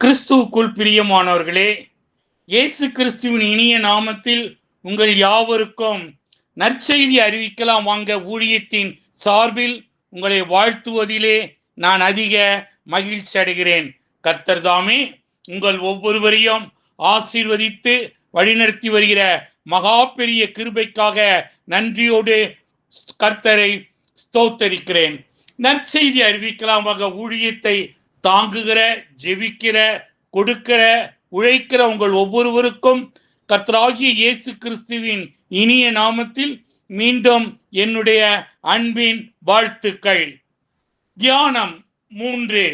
கிறிஸ்துவுக்குள் பிரியமானவர்களே, இயேசு கிறிஸ்துவின் இனிய நாமத்தில் உங்கள் யாவருக்கும் நற்செய்தி அறிவிக்கலாம் வாங்க ஊழியத்தின் சார்பில் உங்களை வாழ்த்துவதிலே நான் அதிக மகிழ்ச்சி அடைகிறேன். கர்த்தர் தாமே உங்கள் ஒவ்வொருவரையும் ஆசீர்வதித்து வழிநடத்தி வருகிற மகா பெரிய கிருபைக்காக நன்றியோடு கர்த்தரை ஸ்தோத்தரிக்கிறேன். நற்செய்தி அறிவிக்கலாம் வாங்க ஊழியத்தை தாங்குகிற, ஜெபிக்கிற, கொடுக்கிற, உழைக்கிற உங்கள் ஒவ்வொருவருக்கும் கர்த்தராகிய இயேசு கிறிஸ்துவின் இனிய நாமத்தில் மீண்டும் என்னுடைய அன்பின் வாழ்த்துக்கள். தியானம் 3.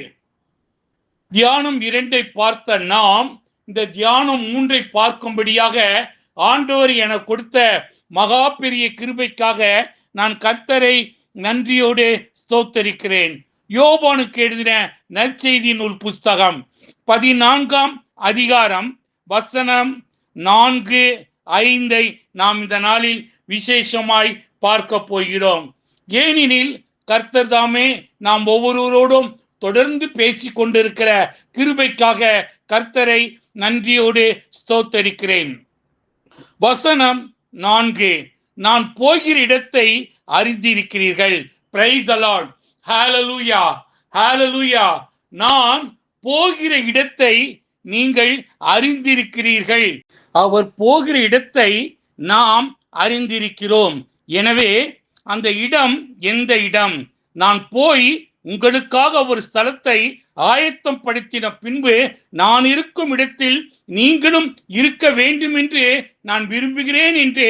தியானம் 2 பார்த்த நாம் இந்த தியானம் 3 பார்க்கும்படியாக ஆண்டவர் என கொடுத்த மகா பெரிய கிருபைக்காக நான் கர்த்தரை நன்றியோடு ஸ்தோத்தரிக்கிறேன். யோவானுக்கு எழுதின நற்செய்தி நூல் புஸ்தகம் 14ஆம் அதிகாரம் வசனம் 4, 5 நாம் இந்த நாளில் விசேஷமாய் பார்க்க போகிறோம். ஏனெனில் கர்த்தர் தாமே நாம் ஒவ்வொருவரோடும் தொடர்ந்து பேசிக் கொண்டிருக்கிற கிருபைக்காக கர்த்தரை நன்றியோடு ஸ்தோத்தரிக்கிறேன். வசனம் 4, நான் போகிற இடத்தை அறிந்திருக்கிறீர்கள். Praise the lord. ஹalleluya, ஹalleluya. நான் போகிற இடத்தை நீங்கள் அறிந்திருக்கிறீர்கள். அவர் போகிற இடத்தை நாம் அறிந்திருக்கிறோம். எனவே அந்த இடம் எந்த இடம்? நான் போய் உங்களுக்காக ஒரு ஸ்தலத்தை ஆயத்தம் படுத்தின பின்பு நான் இருக்கும் இடத்தில் நீங்களும் இருக்க வேண்டும் என்று நான் விரும்புகிறேன் என்று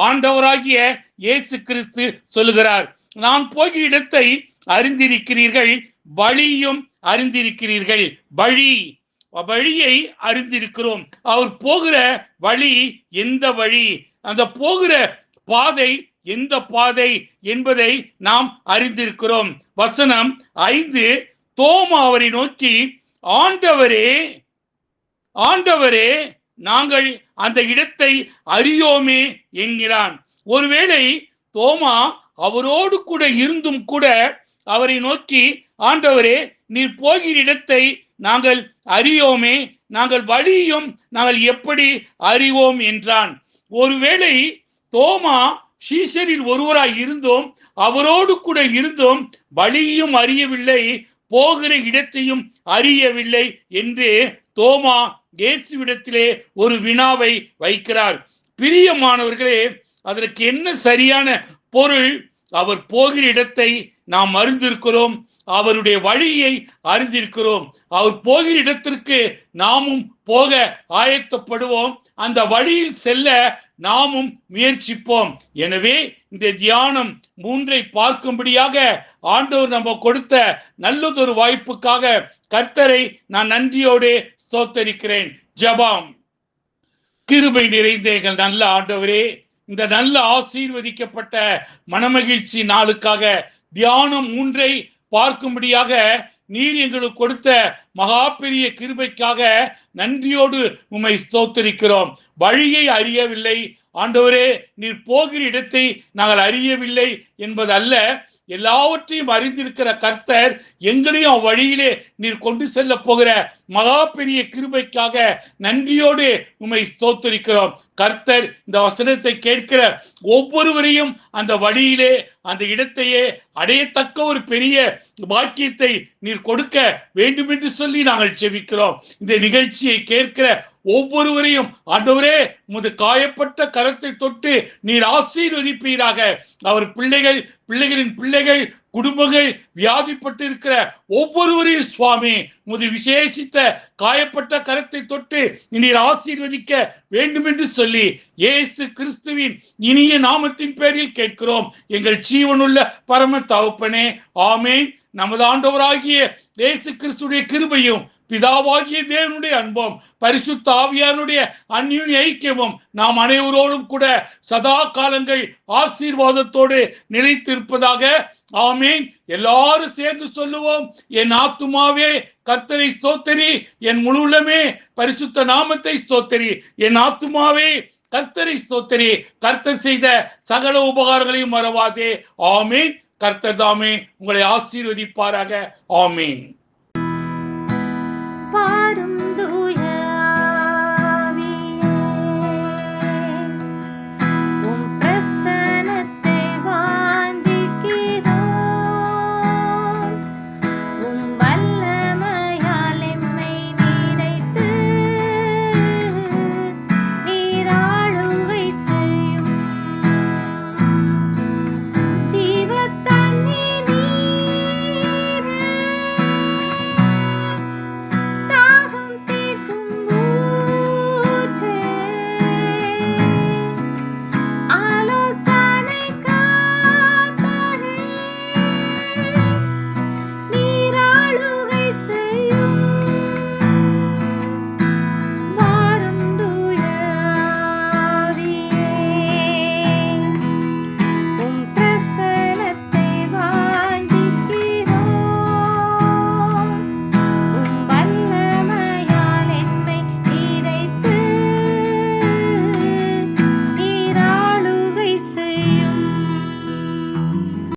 ஆண்டவராகிய இயேசு கிறிஸ்து சொல்லுகிறார். நான் போகிற இடத்தை அறிந்திருக்கிறீர்கள், வழியும் அறிந்திருக்கிறீர்கள். வழியை அறிந்திருக்கிறோம். அவர் போகிற வழி எந்த வழி, அந்த போகிற பாதை எந்த பாதை என்பதை நாம் அறிந்திருக்கிறோம். வசனம் 5, தோமா அவரை நோக்கி, ஆண்டவரே நாங்கள் அந்த இடத்தை அறியோமே என்கிறான். ஒருவேளை தோமா அவரோடு கூட இருந்தும் கூட அவரை நோக்கி, ஆண்டவரே நீர் போகிற இடத்தை நாங்கள் அறியோமே, நாங்கள் வழியும் நாங்கள் எப்படி அறிவோம் என்றான். ஒருவேளை தோமா சீஷரில் ஒருவராய் இருந்தோம், அவரோடு கூட இருந்தோம், வழியும் அறியவில்லை, போகிற இடத்தையும் அறியவில்லை என்று தோமா இயேசுவிடத்திலே ஒரு வினாவை வைக்கிறார். பிரியமானவர்களே, அதற்கு என்ன சரியான பொருள்? அவர் போகிற இடத்தை நாம் அறிந்திருக்கிறோம், அவருடைய வழியை அறிந்திருக்கிறோம். அவர் போகிற இடத்திற்கு நாமும் போக ஆயத்தப்படுவோம், அந்த வழியில் செல்ல நாமும் முயற்சிப்போம். எனவே இந்த தியானம் 3 பார்க்கும்படியாக ஆண்டவர் நம்ம கொடுத்த நல்லதொரு வாய்ப்புக்காக கர்த்தரை நான் நன்றியோடு ஸ்தோத்தரிக்கிறேன். ஜெபம். கிருபை நிறைந்த எங்கள் நல்ல ஆண்டவரே, இந்த நல்ல ஆசீர்வதிக்கப்பட்ட மனமகிழ்ச்சி நாளுக்காக தியானம் 3 பார்க்கும்படியாக நீர் எங்களுக்கு கொடுத்த மகா பெரிய கிருபைக்காக நன்றியோடு உம்மை ஸ்தோத்தரிக்கிறோம். வழியை அறியவில்லை ஆண்டவரே, நீர் போகிற இடத்தை நாங்கள் அறியவில்லை என்பது அல்ல, எல்லாவற்றையும் அறிந்திருக்கிற கர்த்தர் எங்களையும் வழியிலே நீர் கொண்டு செல்ல போகிற மகா பெரிய கிருபைக்காக நன்றியோடு உம்மை ஸ்தோத்தரிக்கிறோம். கர்த்தர் இந்த வசனத்தை கேட்கிற ஒவ்வொருவரையும் அந்த வழியிலே அந்த இடத்தையே அடையத்தக்க ஒரு பெரிய பாக்கியத்தை நீர் கொடுக்க வேண்டும் என்று சொல்லி நாங்கள் ஜெபிக்கிறோம். இந்த நிகழ்ச்சியை கேட்கிற ஒவ்வொருவரையும் ஆண்டவரே உமது காயப்பட்ட கரத்தை தொட்டு நீர் ஆசீர்வதிப்பீராக. அவர் பிள்ளைகளின் பிள்ளைகள், குடும்பங்கள் வியாதிப்பட்டு இருக்கிற ஒவ்வொருவரையும் சுவாமி உமது விசேஷித்த காயப்பட்ட கரத்தை தொட்டு நீர் ஆசீர்வதிக்க வேண்டும் என்று சொல்லி இயேசு கிறிஸ்துவின் இனிய நாமத்தின் பேரில் கேட்கிறோம் எங்கள் ஜீவனுள்ள பரம தகப்பனே, ஆமென். நமது ஆண்டவராகிய இயேசு கிறிஸ்துடைய கிருபையும் பிதாவாகிய தேவனுடைய அன்பும் பரிசுத்த ஆவியானுடைய அந்யோன்ய ஐக்கியமும் நாம் அனைவரோடும் கூட சதா காலங்கள் ஆசீர்வாதத்தோடு நிலைத்திருப்பதாக. ஆமென். எல்லாரும் சேர்ந்து சொல்லுவோம். என் ஆத்துமாவே கர்த்தரை ஸ்தோத்தரி, என் முழு உள்ளமே பரிசுத்த நாமத்தை ஸ்தோத்தரி. என் ஆத்துமாவே கர்த்தரை ஸ்தோத்தரி, கர்த்தர் செய்த சகல உபகாரங்களையும் மறவாதே. ஆமென். கர்த்தர் தாமே உங்களை ஆசீர்வதிப்பாராக. ஆமென். பாரும்